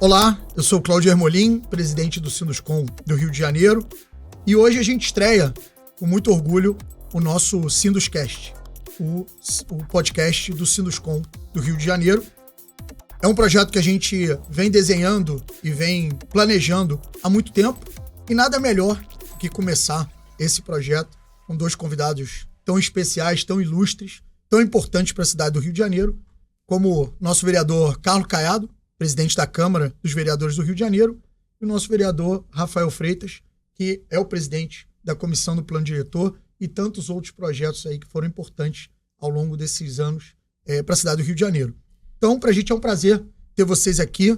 Olá, eu sou o Cláudio Hermolin, presidente do Sinduscom do Rio de Janeiro, e hoje a gente estreia, com muito orgulho, o nosso Sinduscast, o podcast do Sinduscom do Rio de Janeiro. É um projeto que a gente vem desenhando e vem planejando há muito tempo, e nada melhor que começar esse projeto com dois convidados tão especiais, tão ilustres, tão importantes para a cidade do Rio de Janeiro, como o nosso vereador Carlos Caiado, presidente da Câmara dos Vereadores do Rio de Janeiro, e o nosso vereador Rafael Freitas, que é o presidente da Comissão do Plano Diretor e tantos outros projetos aí que foram importantes ao longo desses anos para a cidade do Rio de Janeiro. Então, para a gente é um prazer ter vocês aqui.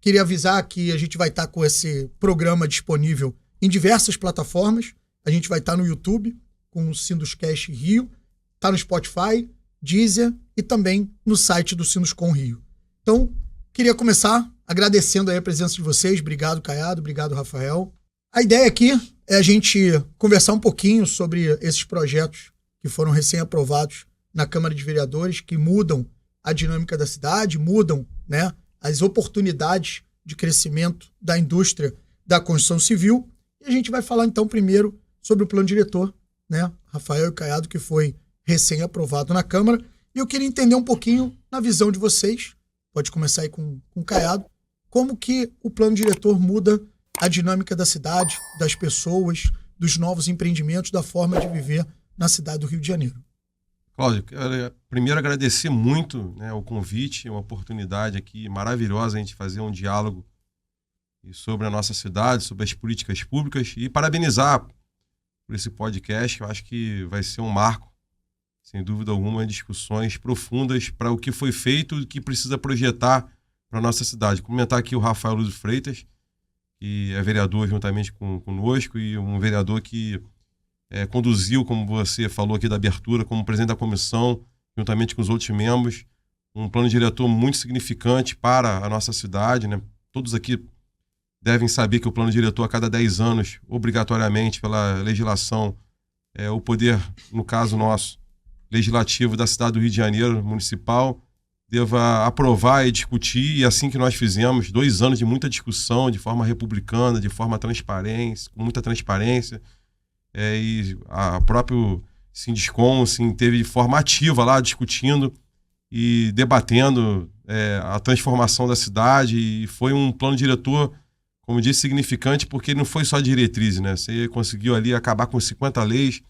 Queria avisar que a gente vai estar com esse programa disponível em diversas plataformas. A gente vai estar no YouTube, com o Sinduscast Rio, está no Spotify, Deezer e também no site do Sinduscom Rio. Então, queria começar agradecendo aí a presença de vocês. Obrigado, Caiado. Obrigado, Rafael. A ideia aqui é a gente conversar um pouquinho sobre esses projetos que foram recém-aprovados na Câmara de Vereadores, que mudam a dinâmica da cidade, mudam, né, as oportunidades de crescimento da indústria da construção civil. E a gente vai falar, então, primeiro sobre o plano diretor, né, Rafael e Caiado, que foi recém-aprovado na Câmara. E eu queria entender um pouquinho, na visão de vocês, pode começar aí com o Caiado, como que o plano diretor muda a dinâmica da cidade, das pessoas, dos novos empreendimentos, da forma de viver na cidade do Rio de Janeiro. Cláudio, quero primeiro agradecer muito, né, o convite, uma oportunidade aqui maravilhosa a gente fazer um diálogo sobre a nossa cidade, sobre as políticas públicas e parabenizar por esse podcast. Eu acho que vai ser um marco, sem dúvida alguma, discussões profundas para o que foi feito e o que precisa projetar para a nossa cidade. Comentar aqui o Rafael Lúcio Freitas, que é vereador juntamente conosco e um vereador que conduziu, como você falou aqui da abertura, como presidente da comissão, juntamente com os outros membros, um plano diretor muito significante para a nossa cidade, né? Todos aqui devem saber que o plano diretor, a cada 10 anos, obrigatoriamente, pela legislação, o poder, no caso nosso, legislativo da cidade do Rio de Janeiro, municipal, deva aprovar e discutir, e assim que nós fizemos, 2 anos de muita discussão, de forma republicana, de forma transparente, com muita transparência, e a próprio Sinduscom teve de forma ativa lá, discutindo e debatendo a transformação da cidade, e foi um plano diretor, como disse, significante, porque não foi só diretriz, né? Você conseguiu ali acabar com 50 leis,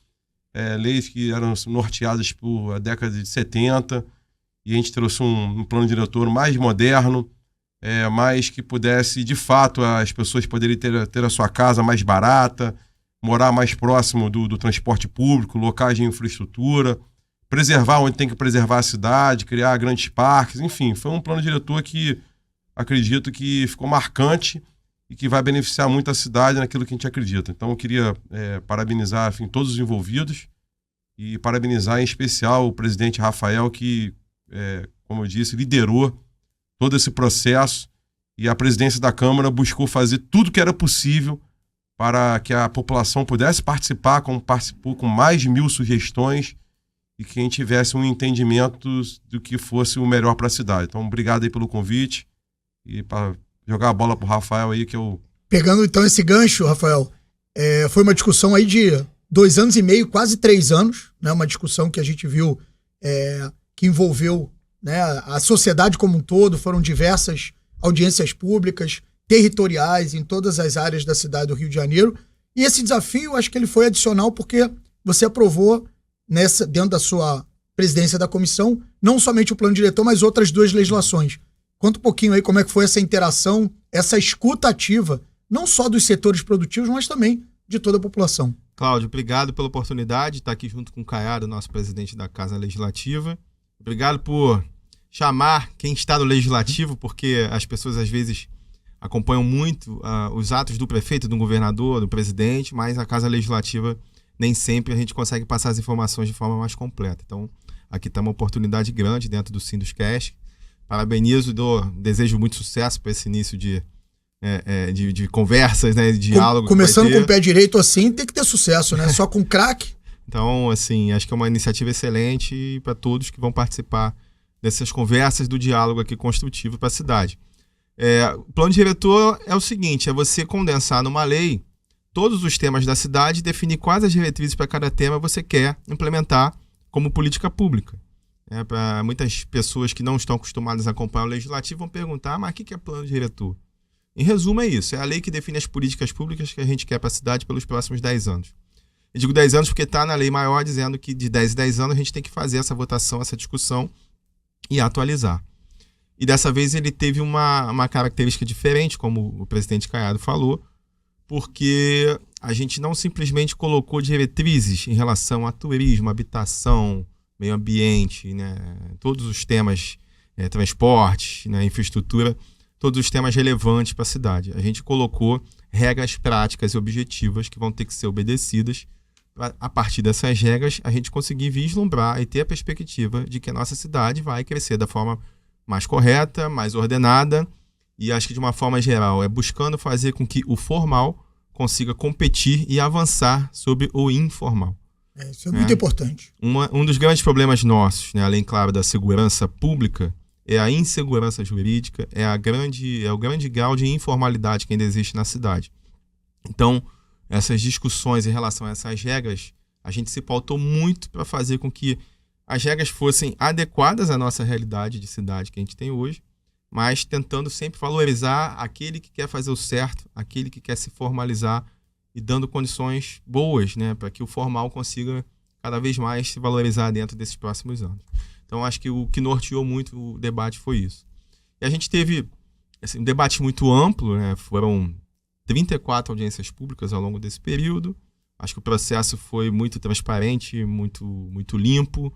leis que eram norteadas por a década de 70, e a gente trouxe um plano diretor mais moderno, mais que pudesse, de fato, as pessoas poderem ter a sua casa mais barata, morar mais próximo do transporte público, locais de infraestrutura, preservar onde tem que preservar a cidade, criar grandes parques, enfim, foi um plano diretor que acredito que ficou marcante e que vai beneficiar muito a cidade naquilo que a gente acredita. Então eu queria parabenizar, enfim, todos os envolvidos e parabenizar em especial o presidente Rafael, que, como eu disse, liderou todo esse processo, e a presidência da Câmara buscou fazer tudo que era possível para que a população pudesse participar, como participou, com mais de 1000 sugestões, e que a gente tivesse um entendimento do que fosse o melhor para a cidade. Então, obrigado aí pelo convite, e para jogar a bola para o Rafael aí, que eu... Pegando então esse gancho, Rafael, foi uma discussão aí de 2 anos e meio, quase 3 anos, né? Uma discussão que a gente viu que envolveu, né, a sociedade como um todo. Foram diversas audiências públicas, territoriais, em todas as áreas da cidade do Rio de Janeiro. E esse desafio, acho que ele foi adicional porque você aprovou, dentro da sua presidência da comissão, não somente o plano diretor, mas outras 2 legislações. Conta um pouquinho aí como é que foi essa interação, essa escuta ativa, não só dos setores produtivos, mas também de toda a população. Cláudio, obrigado pela oportunidade de estar aqui junto com o Caiado, nosso presidente da Casa Legislativa. Obrigado por chamar quem está no Legislativo, porque as pessoas às vezes acompanham muito os atos do prefeito, do governador, do presidente, mas a Casa Legislativa nem sempre a gente consegue passar as informações de forma mais completa. Então, aqui está uma oportunidade grande dentro do Sinduscast. Parabenizo e desejo muito sucesso para esse início de conversas, né, de diálogo. Começando com o pé direito assim, tem que ter sucesso, né? Só com craque. Então, assim, acho que é uma iniciativa excelente para todos que vão participar dessas conversas, do diálogo aqui construtivo para a cidade. O plano diretor é o seguinte, é você condensar numa lei todos os temas da cidade, definir quais as diretrizes para cada tema você quer implementar como política pública. Para muitas pessoas que não estão acostumadas a acompanhar o legislativo vão perguntar, mas o que é plano diretor? Em resumo, é isso. É a lei que define as políticas públicas que a gente quer para a cidade pelos próximos 10 anos. Eu digo 10 anos porque está na lei maior dizendo que de 10 em 10 anos a gente tem que fazer essa votação, essa discussão e atualizar. E dessa vez ele teve uma característica diferente, como o presidente Caiado falou, porque a gente não simplesmente colocou diretrizes em relação a turismo, habitação, meio ambiente, né, todos os temas, transporte, né, infraestrutura, todos os temas relevantes para a cidade. A gente colocou regras práticas e objetivas que vão ter que ser obedecidas. A partir dessas regras, a gente conseguir vislumbrar e ter a perspectiva de que a nossa cidade vai crescer da forma mais correta, mais ordenada, e acho que de uma forma geral é buscando fazer com que o formal consiga competir e avançar sobre o informal. Isso é muito importante. Um dos grandes problemas nossos, né, além, claro, da segurança pública, é a insegurança jurídica, é o grande grau de informalidade que ainda existe na cidade. Então, essas discussões em relação a essas regras, a gente se pautou muito para fazer com que as regras fossem adequadas à nossa realidade de cidade que a gente tem hoje, mas tentando sempre valorizar aquele que quer fazer o certo, aquele que quer se formalizar e dando condições boas, né, para que o formal consiga cada vez mais se valorizar dentro desses próximos anos. Então, acho que o que norteou muito o debate foi isso. E a gente teve um debate muito amplo, né, foram 34 audiências públicas ao longo desse período. Acho que o processo foi muito transparente, muito limpo,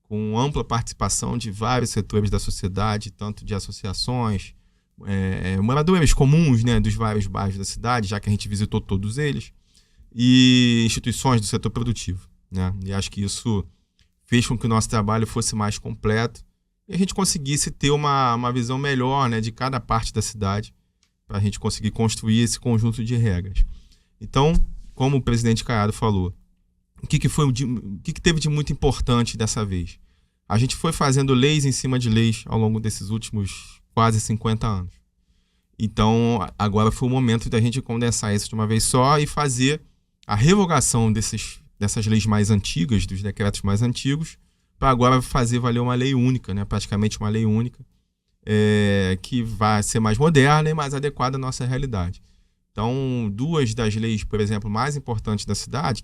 com ampla participação de vários setores da sociedade, tanto de associações, moradores comuns, né, dos vários bairros da cidade, já que a gente visitou todos eles, e instituições do setor produtivo, né? E acho que isso fez com que o nosso trabalho fosse mais completo e a gente conseguisse ter uma visão melhor, né, de cada parte da cidade, para a gente conseguir construir esse conjunto de regras. Então, como o presidente Caiado falou, o que teve de muito importante dessa vez? A gente foi fazendo leis em cima de leis ao longo desses últimos quase 50 anos. Então, agora foi o momento da gente condensar isso de uma vez só e fazer a revogação dessas leis mais antigas, dos decretos mais antigos, para agora fazer valer uma lei única, né? Praticamente uma lei única, que vai ser mais moderna e mais adequada à nossa realidade. Então, duas das leis, por exemplo, mais importantes da cidade,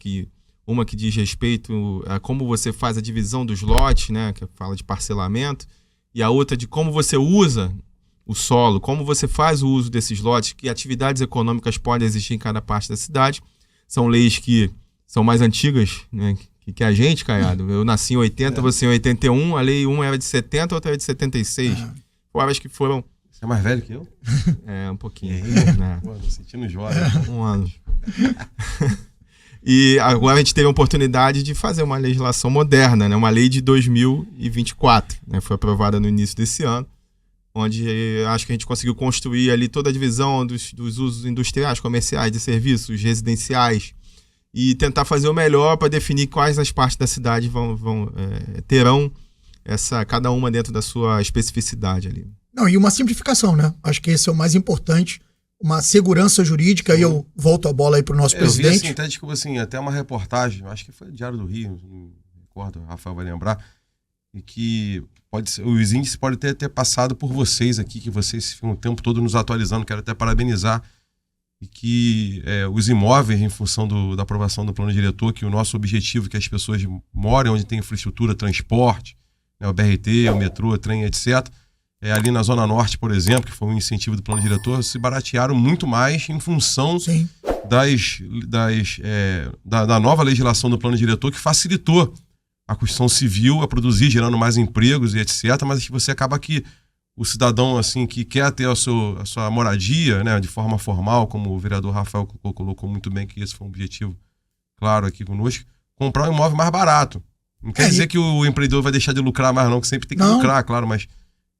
uma que diz respeito a como você faz a divisão dos lotes, né, que fala de parcelamento, e a outra de como você usa o solo, como você faz o uso desses lotes, que atividades econômicas podem existir em cada parte da cidade. São leis que são mais antigas, né, que a gente, Caiado. Eu nasci em 80, você em 81, a lei 1 era de 70, a outra era de 76. Acho que foram... Você é mais velho que eu? Um pouquinho. Né? Pô, tô sentindo jovem. 1 ano. E agora a gente teve a oportunidade de fazer uma legislação moderna, né? Uma lei de 2024, né? Foi aprovada no início desse ano, onde acho que a gente conseguiu construir ali toda a divisão dos usos industriais, comerciais, de serviços, residenciais, e tentar fazer o melhor para definir quais as partes da cidade terão cada uma dentro da sua especificidade ali. Não, e uma simplificação, né? Acho que esse é o mais importante. Uma segurança jurídica, e eu volto a bola aí para o nosso presidente. Eu vi até uma reportagem, acho que foi o Diário do Rio, não recordo, o Rafael vai lembrar, e que os índices podem ter passado por vocês aqui, que vocês ficam o tempo todo nos atualizando, quero até parabenizar, e que os imóveis, em função da aprovação do plano diretor, que o nosso objetivo é que as pessoas morem onde tem infraestrutura, transporte, né, o BRT, o metrô, o trem, etc., ali na Zona Norte, por exemplo, que foi um incentivo do plano diretor, se baratearam muito mais em função da nova legislação do plano diretor, que facilitou a construção civil a produzir, gerando mais empregos e etc. Mas você acaba que o cidadão assim, que quer ter a sua moradia, né, de forma formal, como o vereador Rafael colocou muito bem, que esse foi um objetivo claro aqui conosco, comprar um imóvel mais barato. Não quer dizer que o empreendedor vai deixar de lucrar mais não, que sempre tem que lucrar, claro, mas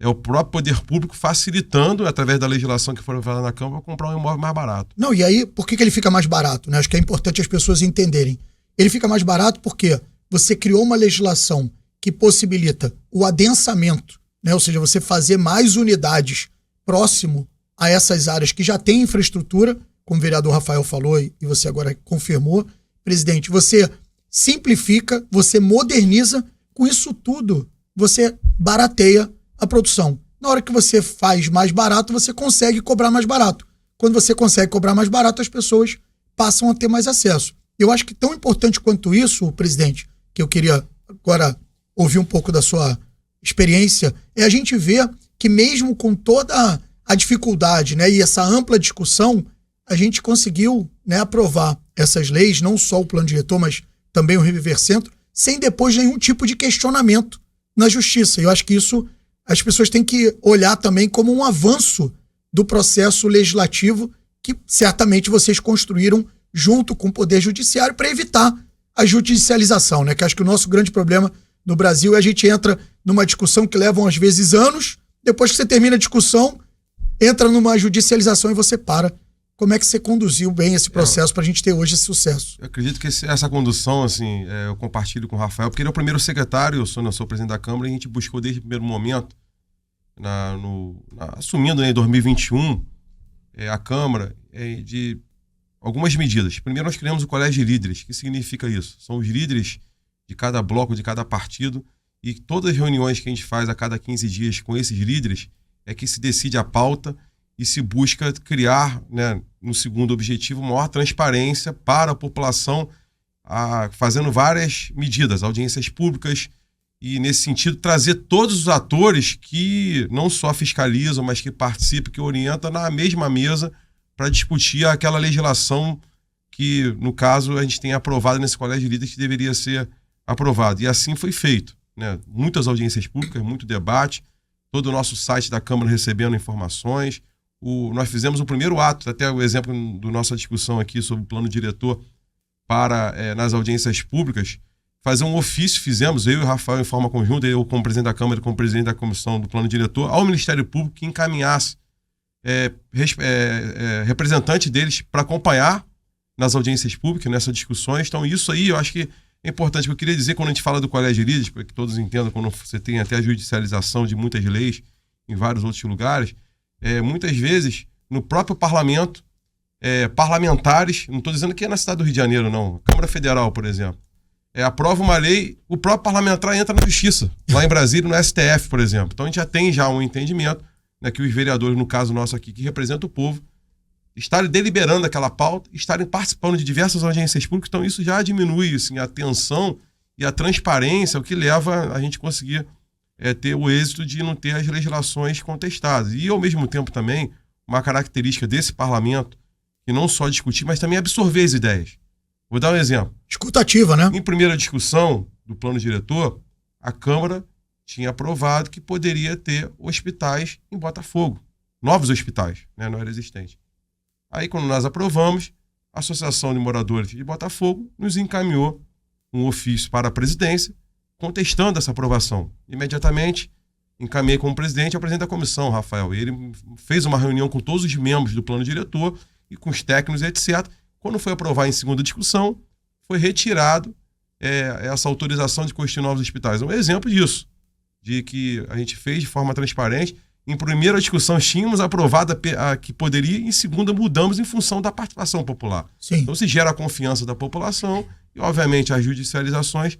é o próprio poder público facilitando, através da legislação que foi aprovada na Câmara, comprar um imóvel mais barato. Não, e aí, por que ele fica mais barato? Né? Acho que é importante as pessoas entenderem. Ele fica mais barato porque você criou uma legislação que possibilita o adensamento, né? Ou seja, você fazer mais unidades próximo a essas áreas que já têm infraestrutura, como o vereador Rafael falou e você agora confirmou. Presidente, você simplifica, você moderniza, com isso tudo você barateia a produção. Na hora que você faz mais barato, você consegue cobrar mais barato. Quando você consegue cobrar mais barato, as pessoas passam a ter mais acesso. Eu acho que tão importante quanto isso, presidente, que eu queria agora ouvir um pouco da sua experiência, é a gente ver que mesmo com toda a dificuldade, né, e essa ampla discussão, a gente conseguiu, né, aprovar essas leis, não só o plano diretor, mas também o Reviver Centro, sem depois nenhum tipo de questionamento na justiça. Eu acho que isso as pessoas têm que olhar também como um avanço do processo legislativo que certamente vocês construíram junto com o Poder Judiciário para evitar a judicialização, né? Que acho que o nosso grande problema no Brasil é a gente entra numa discussão que leva às vezes anos, depois que você termina a discussão, entra numa judicialização e você para. Como é que você conduziu bem esse processo para a gente ter hoje esse sucesso? Eu acredito que essa condução, assim, eu compartilho com o Rafael, porque ele é o primeiro secretário, eu sou presidente da Câmara, e a gente buscou desde o primeiro momento, assumindo, né, em 2021, a Câmara, de algumas medidas. Primeiro, nós criamos o Colégio de Líderes. O que significa isso? São os líderes de cada bloco, de cada partido, e todas as reuniões que a gente faz a cada 15 dias com esses líderes é que se decide a pauta e se busca criar, né, no segundo objetivo, maior transparência para a população, fazendo várias medidas, audiências públicas, e nesse sentido trazer todos os atores que não só fiscalizam, mas que participam, que orientam na mesma mesa para discutir aquela legislação que, no caso, a gente tem aprovado nesse Colégio de Líderes que deveria ser aprovado. E assim foi feito, né? Muitas audiências públicas, muito debate, todo o nosso site da Câmara recebendo informações. Nós fizemos o primeiro ato, até o exemplo da nossa discussão aqui sobre o plano diretor para, nas audiências públicas, fazer um ofício, fizemos, eu e o Rafael em forma conjunta, eu como presidente da Câmara e como presidente da comissão do plano diretor, ao Ministério Público que encaminhasse representante deles para acompanhar nas audiências públicas, nessas discussões. Então isso aí eu acho que é importante. Eu queria dizer, quando a gente fala do Colégio de Líderes, para que todos entendam, quando você tem até a judicialização de muitas leis em vários outros lugares, muitas vezes no próprio parlamento, parlamentares, não estou dizendo que é na cidade do Rio de Janeiro, não, Câmara Federal, por exemplo, aprova uma lei, o próprio parlamentar entra na justiça, lá em Brasília, no STF, por exemplo. Então a gente já tem um entendimento, né, que os vereadores, no caso nosso aqui, que representam o povo, estarem deliberando aquela pauta, estarem participando de diversas audiências públicas. Então isso já diminui, assim, a tensão e a transparência, o que leva a gente conseguir ter o êxito de não ter as legislações contestadas. E, ao mesmo tempo, também, uma característica desse parlamento, que não só discutir, mas também absorver as ideias. Vou dar um exemplo. Escutativa, né? Em primeira discussão do plano diretor, a Câmara tinha aprovado que poderia ter hospitais em Botafogo. Novos hospitais, né? Não era existente. Aí, quando nós aprovamos, a Associação de Moradores de Botafogo nos encaminhou um ofício para a presidência contestando essa aprovação. Imediatamente, encaminhei como presidente ao presidente da comissão, Rafael. Ele fez uma reunião com todos os membros do plano diretor e com os técnicos, etc. Quando foi aprovar em segunda discussão, foi retirado essa autorização de construir novos hospitais. É um exemplo disso, de que a gente fez de forma transparente. Em primeira discussão, tínhamos aprovado a que poderia, em segunda, mudamos em função da participação popular. Sim. Então, se gera a confiança da população e, obviamente, as judicializações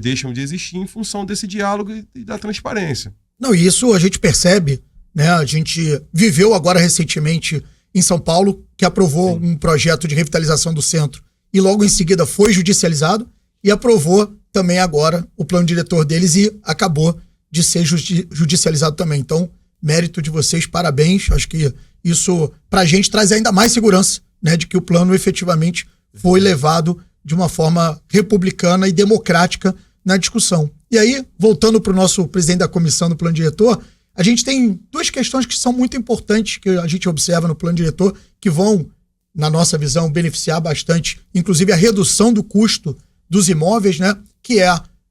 deixam de existir em função desse diálogo e da transparência. Não, e isso a gente percebe, né? A gente viveu agora recentemente em São Paulo, que aprovou um projeto de revitalização do centro e logo em seguida foi judicializado e aprovou também agora o plano diretor deles e acabou de ser judicializado também. Então, mérito de vocês, parabéns. Acho que isso pra gente traz ainda mais segurança, né, de que o plano efetivamente foi levado de uma forma republicana e democrática na discussão. E aí, voltando para o nosso presidente da comissão do plano diretor, a gente tem duas questões que são muito importantes que a gente observa no plano diretor, que vão, na nossa visão, beneficiar bastante, inclusive a redução do custo dos imóveis, né, que é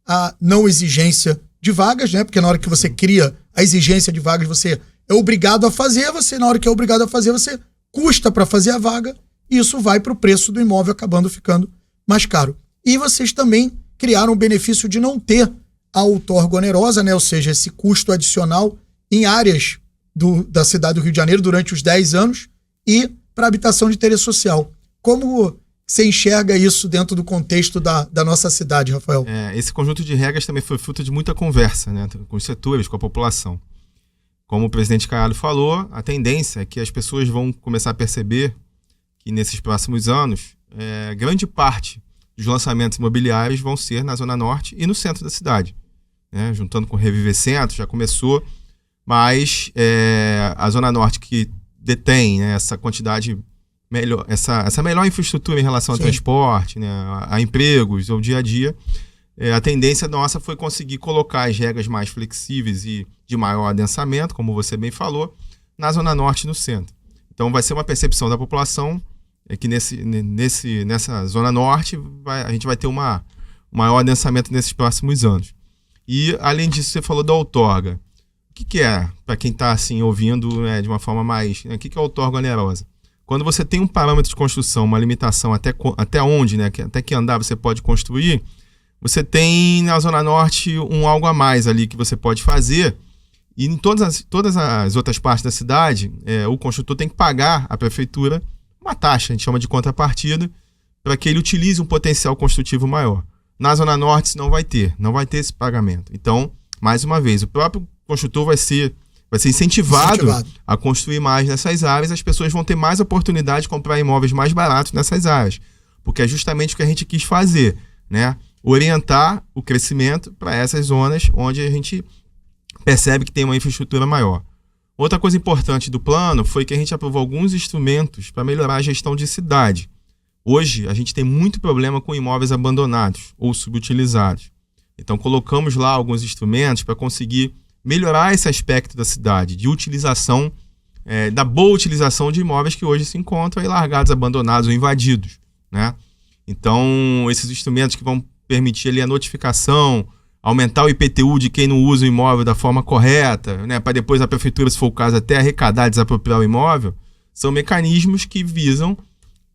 a não exigência de vagas, né, porque na hora que você cria a exigência de vagas, você é obrigado a fazer, na hora que é obrigado a fazer, você custa para fazer a vaga, e isso vai para o preço do imóvel acabando ficando mais caro. E vocês também criaram o benefício de não ter a outorga onerosa, né? Ou seja, esse custo adicional em áreas da cidade do Rio de Janeiro durante os 10 anos e para habitação de interesse social. Como você enxerga isso dentro do contexto da nossa cidade, Rafael? Esse conjunto de regras também foi fruto de muita conversa, né, com os setores, com a população. Como o presidente Caiado falou, a tendência é que as pessoas vão começar a perceber que nesses próximos anos, grande parte dos lançamentos imobiliários vão ser na Zona Norte e no centro da cidade. Né? Juntando com o Reviver Centro, já começou, mas a Zona Norte que detém, né, essa quantidade melhor, essa melhor infraestrutura em relação ao transporte, né, a empregos, ao dia a dia, a tendência nossa foi conseguir colocar as regras mais flexíveis e de maior adensamento, como você bem falou, na Zona Norte e no centro. Então vai ser uma percepção da população que nessa Zona Norte a gente vai ter um maior adensamento nesses próximos anos. E, além disso, você falou da outorga. O que é, para quem está assim, ouvindo de uma forma mais... O que é a outorga onerosa? Quando você tem um parâmetro de construção, uma limitação até onde, né, até que andar você pode construir, você tem na Zona Norte um algo a mais ali que você pode fazer. E em todas as outras partes da cidade, o construtor tem que pagar à prefeitura uma taxa, a gente chama de contrapartida, para que ele utilize um potencial construtivo maior. Na Zona Norte isso não vai ter esse pagamento. Então, mais uma vez, o próprio construtor vai ser incentivado a construir mais nessas áreas, as pessoas vão ter mais oportunidade de comprar imóveis mais baratos nessas áreas, porque é justamente o que a gente quis fazer, né? Orientar o crescimento para essas zonas onde a gente percebe que tem uma infraestrutura maior. Outra coisa importante do plano foi que a gente aprovou alguns instrumentos para melhorar a gestão de cidade. Hoje, a gente tem muito problema com imóveis abandonados ou subutilizados. Então, colocamos lá alguns instrumentos para conseguir melhorar esse aspecto da cidade, de utilização, da boa utilização de imóveis que hoje se encontram aí largados, abandonados ou invadidos, né? Então, esses instrumentos que vão permitir ali a notificação, aumentar o IPTU de quem não usa o imóvel da forma correta, né, para depois a prefeitura, se for o caso, até arrecadar, desapropriar o imóvel, são mecanismos que visam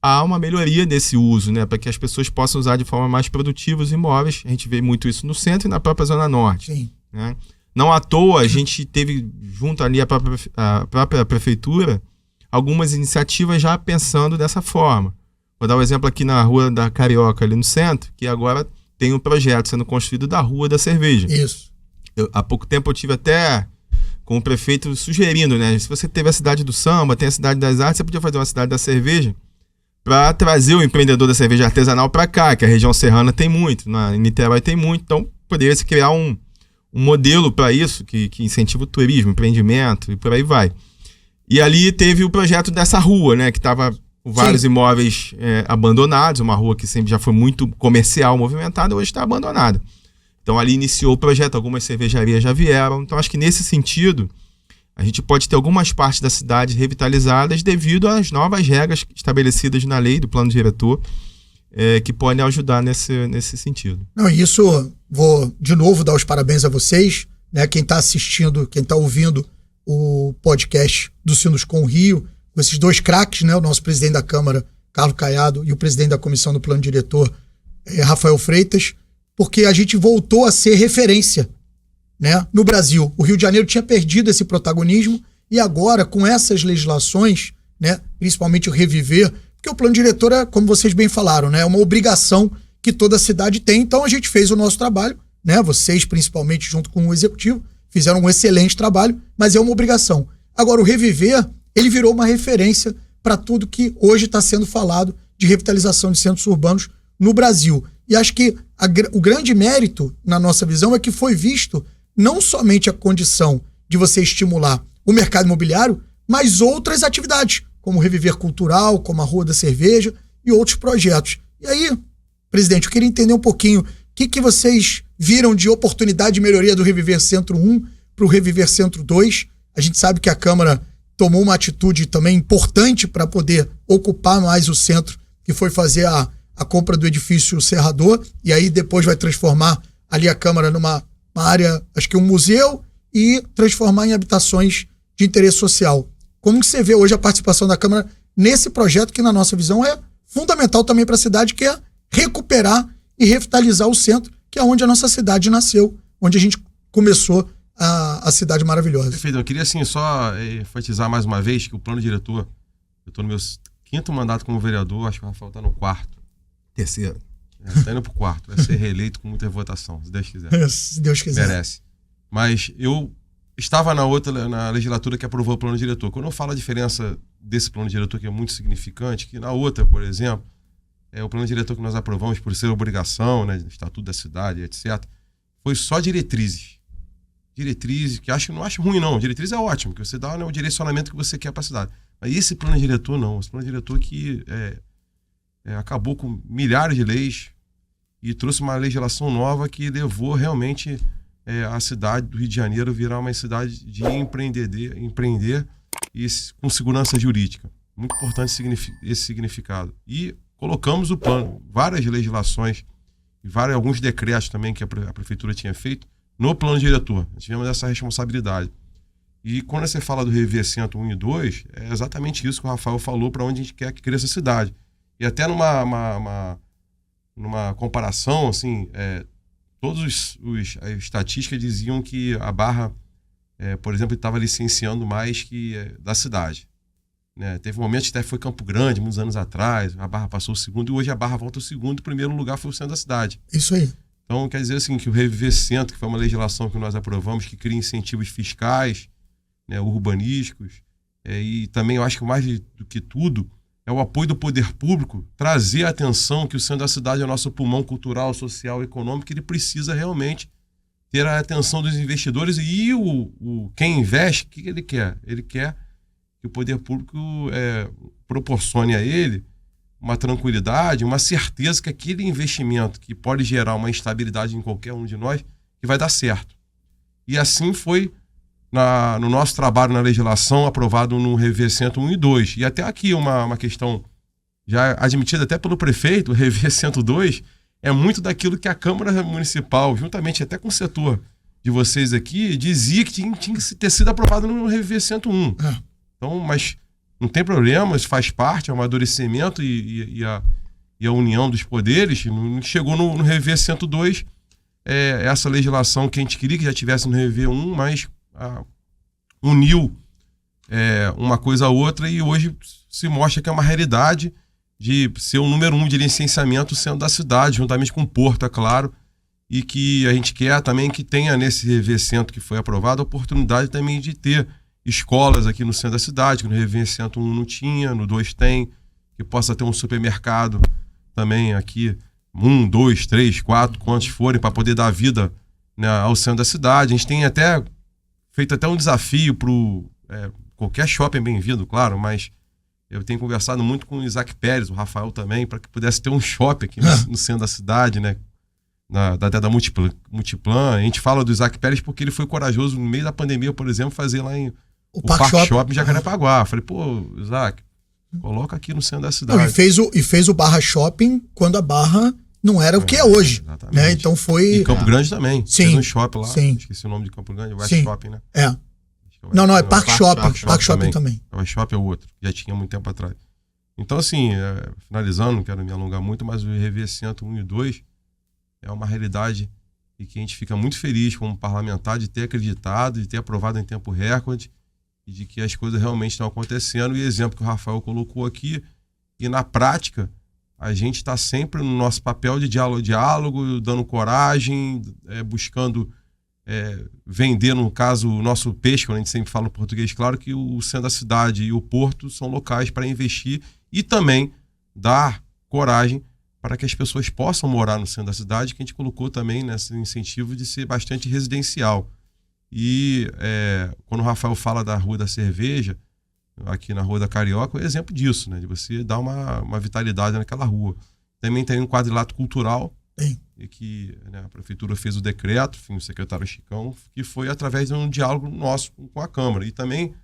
a uma melhoria desse uso, né, para que as pessoas possam usar de forma mais produtiva os imóveis. A gente vê muito isso no centro e na própria Zona Norte. Sim. Né? Não à toa, a gente teve, junto ali a própria prefeitura, algumas iniciativas já pensando dessa forma. Vou dar um exemplo aqui na Rua da Carioca, ali no centro, que agora tem um projeto sendo construído da Rua da Cerveja. Isso. Há pouco tempo eu tive até com o prefeito sugerindo, né? Se você teve a cidade do samba, tem a cidade das artes, você podia fazer uma cidade da cerveja para trazer o empreendedor da cerveja artesanal para cá, que a região serrana tem muito, em Niterói tem muito, então poderia se criar um modelo para isso, que incentiva o turismo, empreendimento e por aí vai. E ali teve o projeto dessa rua, né? Que estava com vários imóveis abandonados, uma rua que sempre já foi muito comercial, movimentada, hoje está abandonada. Então ali iniciou o projeto, algumas cervejarias já vieram. Então acho que nesse sentido, a gente pode ter algumas partes da cidade revitalizadas devido às novas regras estabelecidas na lei do plano diretor, que podem ajudar nesse sentido. Não, isso, vou de novo dar os parabéns a vocês, né? Quem está assistindo, quem está ouvindo o podcast do Sinuscom Rio, com esses dois craques, né? O nosso presidente da Câmara, Carlos Caiado, e o presidente da comissão do plano diretor, Rafael Freitas, porque a gente voltou a ser referência, né, no Brasil. O Rio de Janeiro tinha perdido esse protagonismo e agora, com essas legislações, né, principalmente o Reviver, porque o plano diretor é, como vocês bem falaram, né, é uma obrigação que toda cidade tem. Então a gente fez o nosso trabalho, né, vocês principalmente junto com o executivo fizeram um excelente trabalho, mas é uma obrigação. Agora o Reviver, ele virou uma referência para tudo que hoje está sendo falado de revitalização de centros urbanos no Brasil. E acho que o grande mérito, na nossa visão, é que foi visto não somente a condição de você estimular o mercado imobiliário, mas outras atividades, como o Reviver Cultural, como a Rua da Cerveja e outros projetos. E aí, presidente, eu queria entender um pouquinho o que vocês viram de oportunidade de melhoria do Reviver Centro 1 para o Reviver Centro 2. A gente sabe que a Câmara tomou uma atitude também importante para poder ocupar mais o centro, que foi fazer a compra do edifício Serrador, e aí depois vai transformar ali a Câmara numa área, acho que um museu, e transformar em habitações de interesse social. Como que você vê hoje a participação da Câmara nesse projeto que, na nossa visão, é fundamental também para a cidade, que é recuperar e revitalizar o centro, que é onde a nossa cidade nasceu, onde a gente começou a a cidade maravilhosa. Perfeito. Eu queria, assim, só enfatizar mais uma vez que o plano diretor, eu estou no meu 5º mandato como vereador, acho que o Rafael está no 4º. Terceiro. Está indo pro 4º. Vai ser reeleito com muita votação, se Deus quiser. Se Deus quiser. Merece. Mas eu estava na legislatura que aprovou o plano diretor. Quando eu falo a diferença desse plano diretor, que é muito significante, que na outra, por exemplo, o plano diretor que nós aprovamos por ser obrigação, né, estatuto da cidade, etc., foi só diretrizes. Diretrizes, que não acho ruim, não. Diretriz é ótimo, que você dá, né, o direcionamento que você quer para a cidade. Mas esse plano diretor, não. Esse plano diretor que acabou com milhares de leis e trouxe uma legislação nova que levou realmente a cidade do Rio de Janeiro virar uma cidade de empreender e com segurança jurídica. Muito importante esse significado. E colocamos o plano, várias legislações e alguns decretos também que a prefeitura tinha feito no plano diretor. Nós tivemos essa responsabilidade. E quando você fala do Rever Centro 1 e 2, é exatamente isso que o Rafael falou, para onde a gente quer que cresça a cidade. E até numa comparação, assim, todas as estatísticas diziam que a Barra, por exemplo, estava licenciando mais que da cidade. Né? Teve momentos que até foi Campo Grande, muitos anos atrás, a Barra passou o segundo, e hoje a Barra volta o segundo, o primeiro lugar foi o centro da cidade. Isso aí. Então, quer dizer assim, que o Reviver Centro, que foi uma legislação que nós aprovamos, que cria incentivos fiscais, né, urbanísticos, e também eu acho que mais do que tudo, é o apoio do poder público, trazer a atenção que o centro da cidade é o nosso pulmão cultural, social e econômico, que ele precisa realmente ter a atenção dos investidores. E quem investe, o que ele quer? Ele quer que o poder público proporcione a ele uma tranquilidade, uma certeza que aquele investimento que pode gerar uma instabilidade em qualquer um de nós, que vai dar certo. E assim foi no nosso trabalho na legislação, aprovado no Rever Centro 1 e 2. E até aqui uma questão já admitida até pelo prefeito, o Rever Centro 2, é muito daquilo que a Câmara Municipal, juntamente até com o setor de vocês aqui, dizia que tinha que ter sido aprovado no Rever Centro 1. Então, mas não tem problema, isso faz parte, é o amadurecimento e a união dos poderes. Chegou no Rever Centro 2, essa legislação que a gente queria que já tivesse no Rever 1, mas uniu uma coisa a outra, e hoje se mostra que é uma realidade de ser o número 1 de licenciamento sendo da cidade, juntamente com o Porto, é claro, e que a gente quer também que tenha nesse Rever Centro que foi aprovado a oportunidade também de ter escolas aqui no centro da cidade, que no Rever Centro 1 não tinha, no 2 tem, que possa ter um supermercado também aqui, 1, 2, 3, 4, quantos forem, para poder dar vida, né, ao centro da cidade. A gente tem feito até um desafio para qualquer shopping bem-vindo, claro, mas eu tenho conversado muito com o Isaac Pérez, o Rafael também, para que pudesse ter um shopping aqui no centro da cidade, né? Até da Multiplan. A gente fala do Isaac Pérez porque ele foi corajoso no meio da pandemia, por exemplo, fazer lá em o Parque Shopping Jacarepaguá. Falei, pô, Isaac, coloca aqui no centro da cidade. Não, e fez o Barra Shopping quando a Barra não era o que é hoje. Né? Então foi... E Campo Grande também. Sim. Fez um shopping lá. Sim. Esqueci o nome de Campo Grande. West Shopping, né? Não, é Parque Shopping. Parque Shopping também. O West Shopping é o outro. Já tinha muito tempo atrás. Então, assim, finalizando, não quero me alongar muito, mas o Rever Centro 1 e 2 é uma realidade e que a gente fica muito feliz como parlamentar de ter acreditado, de ter aprovado em tempo recorde e de que as coisas realmente estão acontecendo. E exemplo que o Rafael colocou aqui, e na prática a gente está sempre no nosso papel de diálogo, dando coragem, buscando vender, no caso, o nosso peixe, quando a gente sempre fala no português, claro que o centro da cidade e o porto são locais para investir e também dar coragem para que as pessoas possam morar no centro da cidade, que a gente colocou também nesse incentivo de ser bastante residencial. E quando o Rafael fala da Rua da Cerveja, aqui na Rua da Carioca, é um exemplo disso, né? De você dar uma vitalidade naquela rua. Também tem um quadrilátero cultural, e que, né, a prefeitura fez o decreto, enfim, o secretário Chicão, que foi através de um diálogo nosso com a Câmara. E também,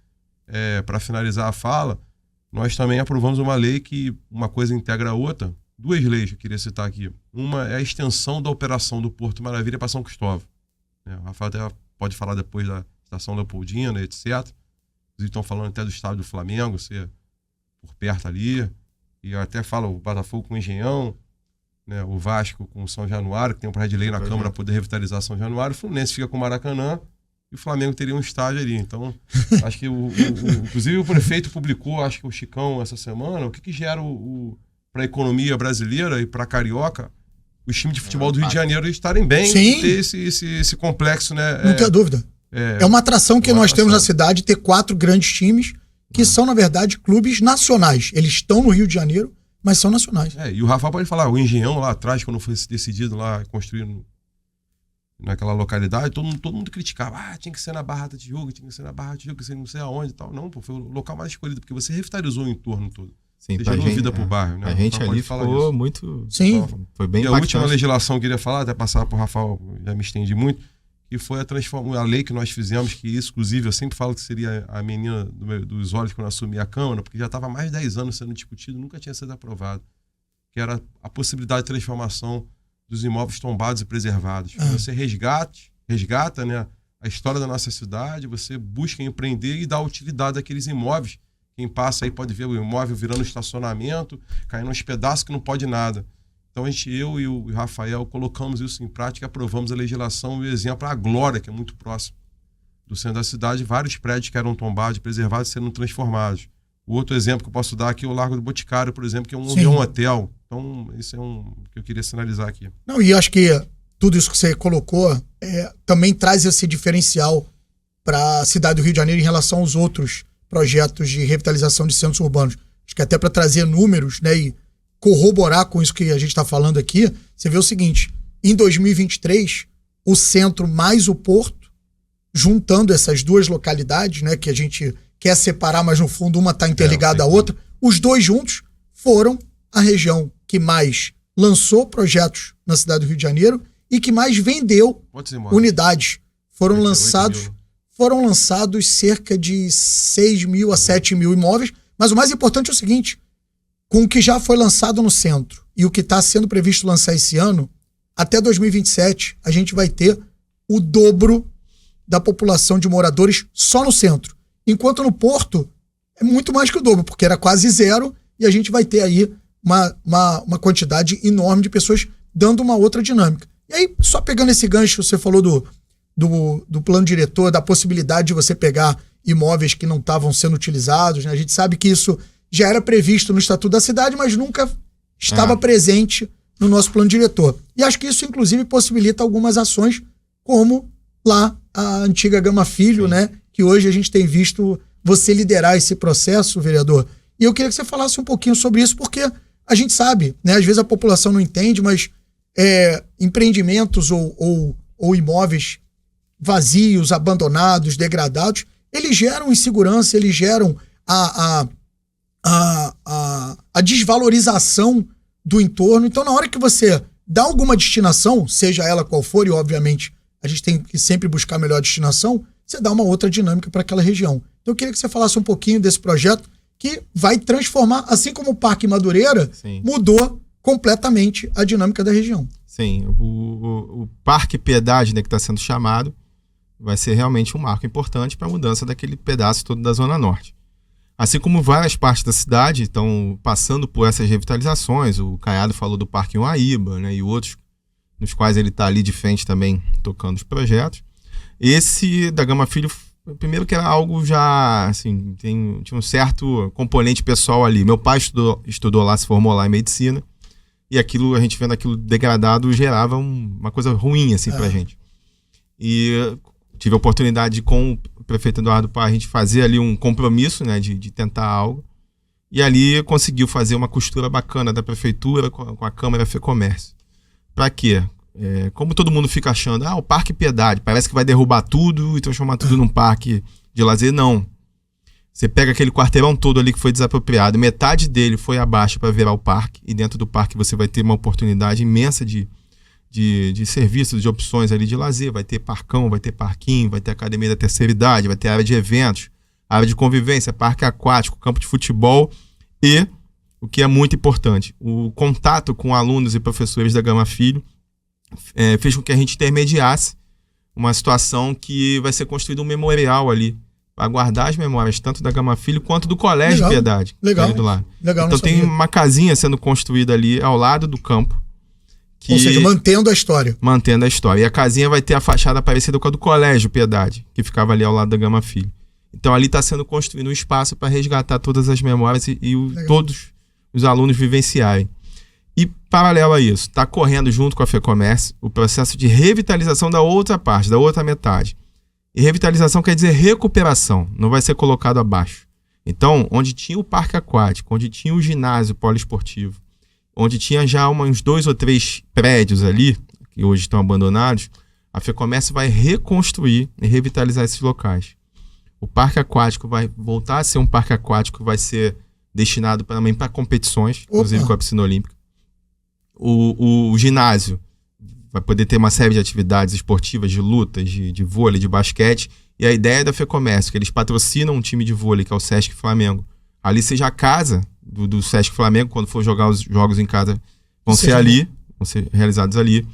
para finalizar a fala, nós também aprovamos uma lei que uma coisa integra a outra. 2 leis que eu queria citar aqui. Uma é a extensão da operação do Porto Maravilha para São Cristóvão. O Rafael até pode falar depois da Estação Leopoldina, etc. Eles estão falando até do estádio do Flamengo, ser por perto ali. E eu até falo o Botafogo com o Engenhão, né, o Vasco com o São Januário, que tem um projeto de lei na Câmara para poder revitalizar São Januário. O Fluminense fica com o Maracanã e e o Flamengo teria um estádio ali. Então, acho que inclusive o prefeito publicou, acho que o Chicão essa semana, o que gera para a economia brasileira e para a carioca, os times de futebol do Rio de Janeiro estarem bem, Sim. e ter esse complexo, né? Não tenha dúvida. É uma atração que nós temos na cidade, ter 4 grandes times que são, na verdade, clubes nacionais. Eles estão no Rio de Janeiro, mas são nacionais. E o Rafael pode falar, o Engenhão lá atrás, quando foi decidido lá construir naquela localidade, todo mundo criticava. Tinha que ser na Barra da Tijuca, tinha que ser na Barra da Tijuca, não sei aonde e tal. Não, pô, foi o local mais escolhido, porque você revitalizou o entorno todo. Sim, você gerou vida pro bairro, né? A gente ali ficou muito... Sim. Foi bem impactante. E a última legislação que eu queria falar, até passar pro Rafael, já me estendi muito, que foi a lei que nós fizemos, que exclusive, eu sempre falo que seria a menina dos olhos quando eu assumi a Câmara, porque já estava há mais de 10 anos sendo discutido, nunca tinha sido aprovado, que era a possibilidade de transformação dos imóveis tombados e preservados. Você resgata, né, a história da nossa cidade, você busca empreender e dar utilidade àqueles imóveis. Quem passa aí pode ver o imóvel virando estacionamento, caindo uns pedaços que não pode nada. Então eu e o Rafael colocamos isso em prática, aprovamos a legislação e o exemplo, a Glória, que é muito próximo do centro da cidade, vários prédios que eram tombados, preservados, sendo transformados. O outro exemplo que eu posso dar aqui é o Largo do Boticário, por exemplo, que é um hotel. Então, isso é que eu queria sinalizar aqui. Não, e acho que tudo isso que você colocou também traz esse diferencial para a cidade do Rio de Janeiro em relação aos outros projetos de revitalização de centros urbanos. Acho que até para trazer números, né, e corroborar com isso que a gente está falando aqui, você vê o seguinte, em 2023, o centro mais o Porto, juntando essas 2 localidades, né, que a gente quer separar, mas no fundo uma está interligada à outra, os 2 juntos foram a região que mais lançou projetos na cidade do Rio de Janeiro e que mais vendeu unidades. Foram lançados cerca de 6 mil a 7 mil imóveis, mas o mais importante é o seguinte, com o que já foi lançado no centro e o que está sendo previsto lançar esse ano, até 2027 a gente vai ter o dobro da população de moradores só no centro. Enquanto no Porto é muito mais que o dobro, porque era quase 0 e a gente vai ter aí uma quantidade enorme de pessoas dando uma outra dinâmica. E aí, só pegando esse gancho, você falou do plano diretor, da possibilidade de você pegar imóveis que não estavam sendo utilizados, né? A gente sabe que isso já era previsto no Estatuto da Cidade, mas nunca estava presente no nosso plano diretor. E acho que isso, inclusive, possibilita algumas ações, como lá a antiga Gama Filho, né? Que hoje a gente tem visto você liderar esse processo, vereador. E eu queria que você falasse um pouquinho sobre isso, porque a gente sabe, né? Às vezes a população não entende, mas empreendimentos ou imóveis vazios, abandonados, degradados, eles geram insegurança, eles geram a desvalorização do entorno. Então, na hora que você dá alguma destinação, seja ela qual for, e obviamente a gente tem que sempre buscar a melhor destinação, você dá uma outra dinâmica para aquela região. Então, eu queria que você falasse um pouquinho desse projeto que vai transformar, assim como o Parque Madureira, mudou completamente a dinâmica da região. Sim, o Parque Piedade, né, que está sendo chamado, vai ser realmente um marco importante para a mudança daquele pedaço todo da Zona Norte. Assim como várias partes da cidade estão passando por essas revitalizações, o Caiado falou do Parque Uaíba, né, e outros nos quais ele está ali de frente também tocando os projetos. Esse da Gama Filho, primeiro que era algo já, assim, tinha um certo componente pessoal ali. Meu pai estudou lá, se formou lá em medicina, e aquilo, a gente vendo aquilo degradado, gerava uma coisa ruim, assim, pra gente. E tive a oportunidade com o prefeito Eduardo Pá, a gente fazer ali um compromisso, né, de tentar algo. E ali conseguiu fazer uma costura bacana da prefeitura com a Câmara FEComércio. Pra quê? Como todo mundo fica achando, o Parque Piedade, parece que vai derrubar tudo e transformar tudo num parque de lazer. Não. Você pega aquele quarteirão todo ali que foi desapropriado, metade dele foi abaixo para virar o parque, e dentro do parque você vai ter uma oportunidade imensa de serviços, de opções ali de lazer. Vai ter parcão, vai ter parquinho, vai ter academia da terceira idade, vai ter área de eventos, área de convivência, parque aquático, campo de futebol e, o que é muito importante, o contato com alunos e professores da Gama Filho fez com que a gente intermediasse uma situação que vai ser construído um memorial ali, para guardar as memórias tanto da Gama Filho quanto do Colégio Piedade. Legal. Ali do lado. Legal. Então tem uma casinha sendo construída ali ao lado do campo, Ou seja, mantendo a história. Mantendo a história. E a casinha vai ter a fachada parecida com a do Colégio Piedade, que ficava ali ao lado da Gama Filho. Então ali está sendo construído um espaço para resgatar todas as memórias e todos os alunos vivenciarem. E, paralelo a isso, está correndo junto com a FEComércio o processo de revitalização da outra parte, da outra metade. E revitalização quer dizer recuperação, não vai ser colocado abaixo. Então, onde tinha o parque aquático, onde tinha o ginásio poliesportivo, onde tinha já uns 2 ou 3 prédios ali, que hoje estão abandonados, a FEComércio vai reconstruir e revitalizar esses locais. O parque aquático vai voltar a ser um parque aquático que vai ser destinado também para competições, inclusive com a piscina olímpica. O ginásio vai poder ter uma série de atividades esportivas, de lutas, de vôlei, de basquete. E a ideia da FEComércio, que eles patrocinam um time de vôlei, que é o Sesc Flamengo. Ali seja a casa do Sesc Flamengo, quando for jogar os jogos em casa, vão ser ali, vão ser realizados ali.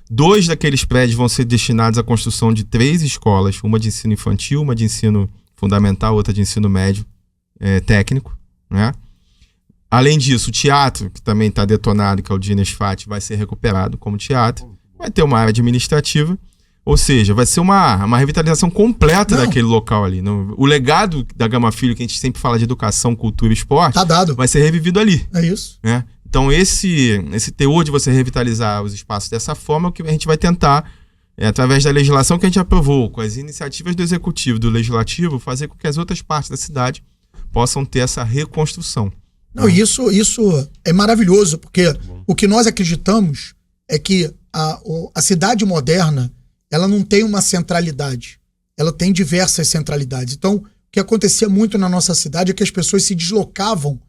2 daqueles prédios vão ser destinados à construção de 3 escolas, uma de ensino infantil, uma de ensino fundamental, outra de ensino médio técnico, né? Além disso, o teatro, que também está detonado, que é o Dines Fati, vai ser recuperado como teatro. Vai ter uma área administrativa, ou seja, vai ser uma revitalização completa daquele local ali. O legado da Gama Filho, que a gente sempre fala de educação, cultura e esporte, tá dado, vai ser revivido ali. É isso. Né? Então, esse teor de você revitalizar os espaços dessa forma é o que a gente vai tentar, através da legislação que a gente aprovou, com as iniciativas do Executivo, do Legislativo, fazer com que as outras partes da cidade possam ter essa reconstrução. Não, isso é maravilhoso, porque o que nós acreditamos é que a cidade moderna, ela não tem uma centralidade, ela tem diversas centralidades. Então, o que acontecia muito na nossa cidade é que as pessoas se deslocavam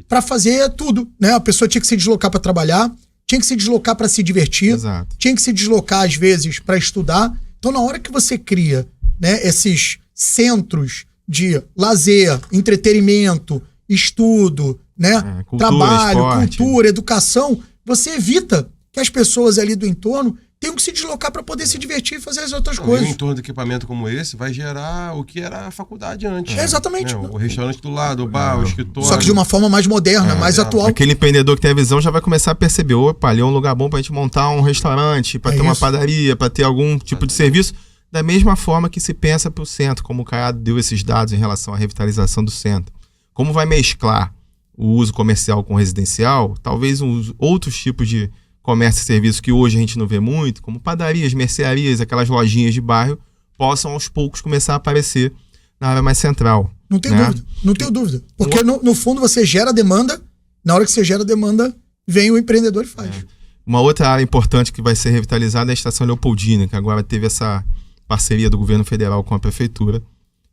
para fazer tudo, né? A pessoa tinha que se deslocar para trabalhar, tinha que se deslocar para se divertir, Exato. Tinha que se deslocar, às vezes, para estudar. Então, na hora que você cria, né, esses centros de lazer, entretenimento, estudo, né? Cultura, Trabalho, esporte. cultura, educação, você evita que as pessoas ali do entorno tenham que se deslocar para poder se divertir e fazer as outras E coisas. um entorno de equipamento como esse vai gerar o que era a faculdade antes. Exatamente. Né? O restaurante do lado, o bar, o escritório. Só que de uma forma mais moderna, mais atual. Aquele empreendedor que tem a visão já vai começar a perceber, opa, ali é um lugar bom pra gente montar um restaurante, pra ter uma padaria, pra ter algum tipo de serviço. Da mesma forma que se pensa pro centro, como o Caiado deu esses dados em relação à revitalização do centro. Como vai mesclar o uso comercial com residencial, talvez uns outros tipos de comércio e serviço que hoje a gente não vê muito, como padarias, mercearias, aquelas lojinhas de bairro, possam aos poucos começar a aparecer na área mais central. Não tenho dúvida, não tenho dúvida. Porque no fundo você gera demanda, na hora que você gera demanda, vem o empreendedor e faz. Uma outra área importante que vai ser revitalizada é a Estação Leopoldina, que agora teve essa parceria do governo federal com a prefeitura,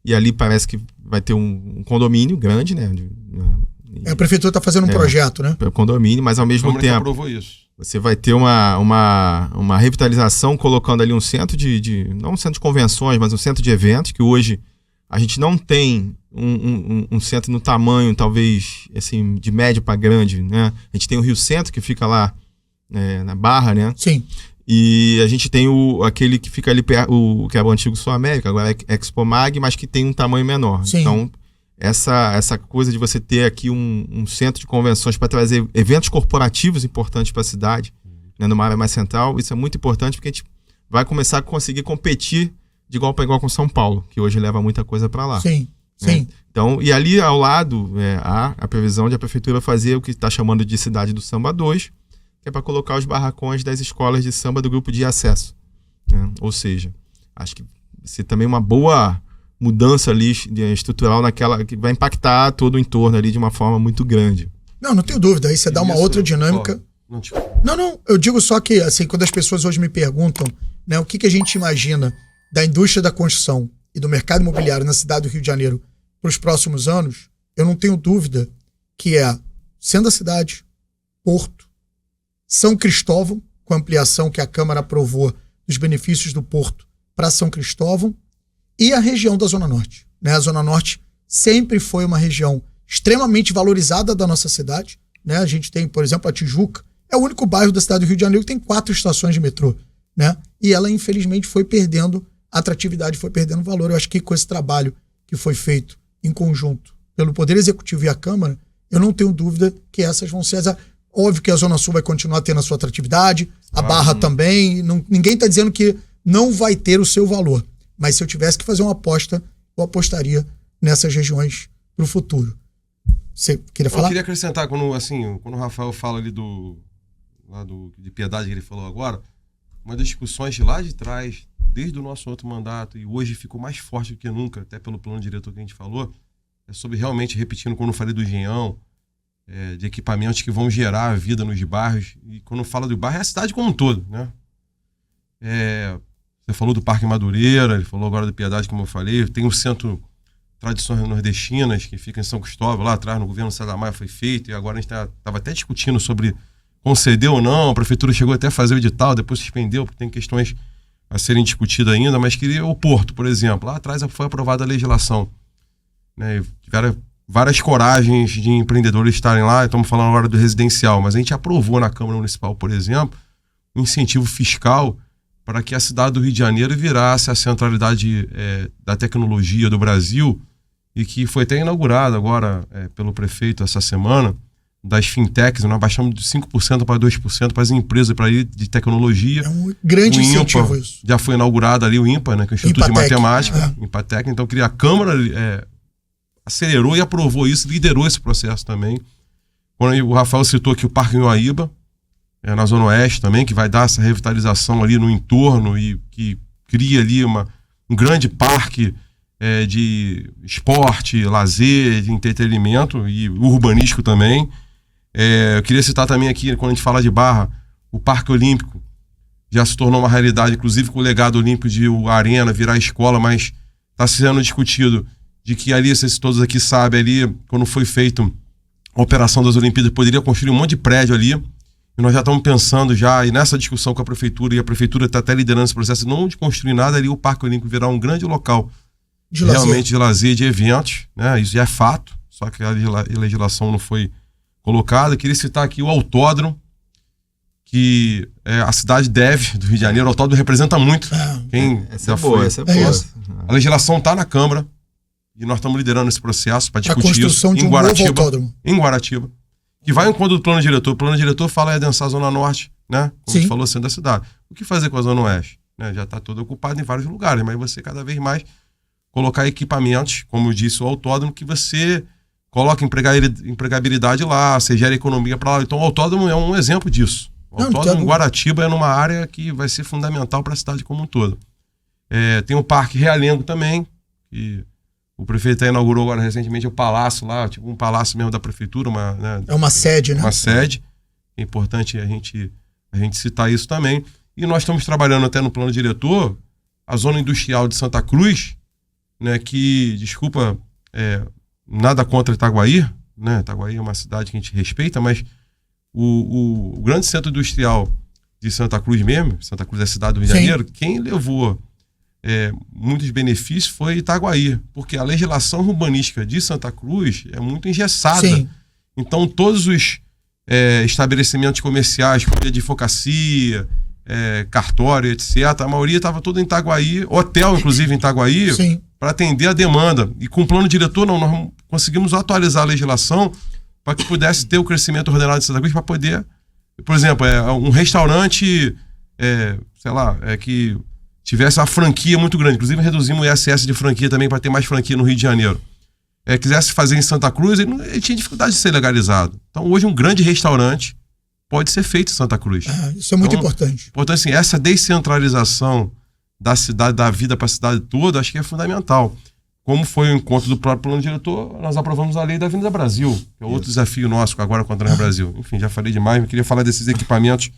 e ali parece que vai ter um condomínio grande, né? A prefeitura está fazendo um projeto, né? Condomínio, mas ao mesmo tempo aprovou isso. Você vai ter uma revitalização colocando ali um centro não um centro de convenções, mas um centro de eventos, que hoje a gente não tem um centro no tamanho, talvez, assim, de médio para grande, né? A gente tem o Rio Centro, que fica lá na Barra, né? Sim. E a gente tem aquele que fica ali perto, que era o antigo Sul América, agora é Expo Mag, mas que tem um tamanho menor. Sim. Então, essa coisa de você ter aqui um centro de convenções para trazer eventos corporativos importantes para a cidade, né, numa área mais central, isso é muito importante porque a gente vai começar a conseguir competir de igual para igual com São Paulo, que hoje leva muita coisa para lá. Sim, né? sim. Então, e ali ao lado há a previsão de a prefeitura fazer o que está chamando de Cidade do Samba 2, que é para colocar os barracões das escolas de samba do grupo de acesso. Né? Ou seja, acho que vai ser também uma boa mudança ali estrutural naquela que vai impactar todo o entorno ali de uma forma muito grande. Não tenho dúvida. Aí você dá uma outra dinâmica. Não, eu digo só que, assim, quando as pessoas hoje me perguntam, né, o que a gente imagina da indústria da construção e do mercado imobiliário na cidade do Rio de Janeiro para os próximos anos, eu não tenho dúvida que sendo a cidade, Porto, São Cristóvão, com a ampliação que a Câmara aprovou dos benefícios do Porto para São Cristóvão, e a região da Zona Norte. Né? A Zona Norte sempre foi uma região extremamente valorizada da nossa cidade. Né? A gente tem, por exemplo, a Tijuca, é o único bairro da cidade do Rio de Janeiro que tem 4 estações de metrô. Né? E ela, infelizmente, foi perdendo atratividade, foi perdendo valor. Eu acho que com esse trabalho que foi feito em conjunto pelo Poder Executivo e a Câmara, eu não tenho dúvida que essas vão ser Óbvio que a Zona Sul vai continuar tendo a sua atratividade, a Barra também. Ninguém está dizendo que não vai ter o seu valor. Mas se eu tivesse que fazer uma aposta, eu apostaria nessas regiões para o futuro. Você queria falar? Eu queria acrescentar, quando o Rafael fala ali de Piedade que ele falou agora, uma das discussões de lá de trás, desde o nosso outro mandato, e hoje ficou mais forte do que nunca, até pelo plano diretor que a gente falou, é sobre realmente, repetindo quando eu falei do Engenhão, de equipamentos que vão gerar a vida nos bairros. E quando fala do bairro, é a cidade como um todo, né? Você falou do Parque Madureira, ele falou agora do Piedade, como eu falei. Tem o Centro Tradições Nordestinas, que fica em São Cristóvão, lá atrás, no governo César Maia foi feito, e agora a gente estava até discutindo sobre conceder ou não. A prefeitura chegou até a fazer o edital, depois suspendeu, porque tem questões a serem discutidas ainda, mas queria o Porto, por exemplo. Lá atrás foi aprovada a legislação, né? Tiveram várias coragens de empreendedores estarem lá. Estamos falando agora do residencial, mas a gente aprovou na Câmara Municipal, por exemplo, um incentivo fiscal para que a cidade do Rio de Janeiro virasse a centralidade da tecnologia do Brasil, e que foi até inaugurado agora pelo prefeito essa semana, das fintechs. Nós baixamos de 5% para 2% para as empresas para ir de tecnologia. É um grande incentivo isso. Já foi inaugurado ali o IMPA, né, que é o Instituto de Matemática, Impatec. Então, a Câmara acelerou e aprovou isso, liderou esse processo também. Quando o Rafael citou aqui o Parque Uaíba, na Zona Oeste também, que vai dar essa revitalização ali no entorno e que cria ali um grande parque de esporte, lazer, de entretenimento e urbanístico também. Eu queria citar também aqui, quando a gente fala de Barra, o Parque Olímpico já se tornou uma realidade, inclusive com o legado olímpico de Arena virar escola, mas está sendo discutido de que ali, se todos aqui sabem, ali, quando foi feita a operação das Olimpíadas, poderia construir um monte de prédio ali. E nós já estamos pensando e nessa discussão com a prefeitura, e a prefeitura está até liderando esse processo, não de construir nada ali, o Parque Olímpico virar um grande local realmente de lazer, de eventos, né? Isso já é fato, só que a legislação não foi colocada. Eu queria citar aqui o autódromo, que a cidade deve, do Rio de Janeiro. O autódromo representa muito. Essa é boa. A legislação está na Câmara e nós estamos liderando esse processo para discutir a construção isso de um novo autódromo em Guaratiba, que vai em encontro do plano diretor. O plano diretor fala adensar a Zona Norte, né? Como a gente falou, sendo da cidade. O que fazer com a Zona Oeste? Né? Já está toda ocupada em vários lugares, mas você cada vez mais colocar equipamentos, como eu disse, o autódromo, que você coloca empregabilidade lá, você gera economia para lá. Então o autódromo é um exemplo disso. O autódromo em Guaratiba é numa área que vai ser fundamental para a cidade como um todo. Tem o Parque Realengo também, que o prefeito até inaugurou agora recentemente o palácio lá, tipo um palácio mesmo da prefeitura. É uma sede, né? Uma sede. É importante a gente citar isso também. E nós estamos trabalhando até no plano diretor a zona industrial de Santa Cruz, né, que, desculpa, nada contra Itaguaí, né? Itaguaí é uma cidade que a gente respeita, mas o grande centro industrial de Santa Cruz mesmo, Santa Cruz é a cidade do Rio de Janeiro, quem levou muitos benefícios foi Itaguaí, porque a legislação urbanística de Santa Cruz é muito engessada. Sim. Então todos os estabelecimentos comerciais, de advocacia, cartório, etc., a maioria estava toda em Itaguaí, hotel inclusive em Itaguaí, para atender a demanda. E com o plano diretor nós conseguimos atualizar a legislação para que pudesse ter o crescimento ordenado de Santa Cruz, para poder, por exemplo, um restaurante, que tivesse uma franquia muito grande. Inclusive reduzimos o ISS de franquia também para ter mais franquia no Rio de Janeiro. Quisesse fazer em Santa Cruz, ele tinha dificuldade de ser legalizado. Então hoje um grande restaurante pode ser feito em Santa Cruz. Isso é muito importante. Portanto, assim, essa descentralização da cidade, da vida para a cidade toda, acho que é fundamental. Como foi o encontro do próprio plano diretor, nós aprovamos a lei da Avenida Brasil, que é outro desafio nosso agora contra o Brasil. Enfim, já falei demais, mas queria falar desses equipamentos.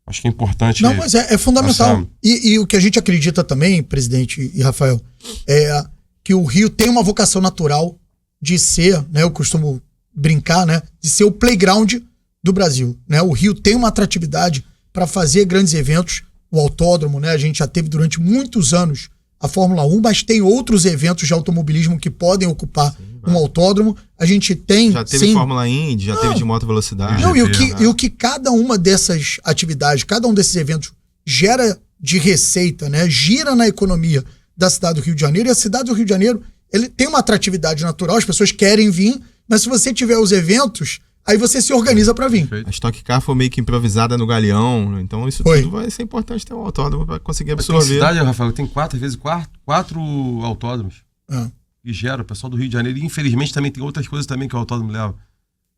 Acho que é importante. Não, mas é fundamental. E o que a gente acredita também, presidente e Rafael, é que o Rio tem uma vocação natural de ser, né, eu costumo brincar, né, de ser o playground do Brasil, né? O Rio tem uma atratividade para fazer grandes eventos, o autódromo, né? A gente já teve durante muitos anos a Fórmula 1, mas tem outros eventos de automobilismo que podem ocupar um autódromo. A gente tem... Já teve Fórmula Indy, já teve de moto velocidade. Não, e o que cada uma dessas atividades, cada um desses eventos gera de receita, né? Gira na economia da cidade do Rio de Janeiro. E a cidade do Rio de Janeiro, ele tem uma atratividade natural, as pessoas querem vir, mas se você tiver os eventos, aí você se organiza para vir. Perfeito. A Stock Car foi meio que improvisada no Galeão, então isso Foi. tudo vai ser importante ter um autódromo para conseguir Mas tem absorver. cidade, Rafael, tem quatro autódromos Ah. que gera o pessoal do Rio de Janeiro. E infelizmente também tem outras coisas também que o autódromo leva.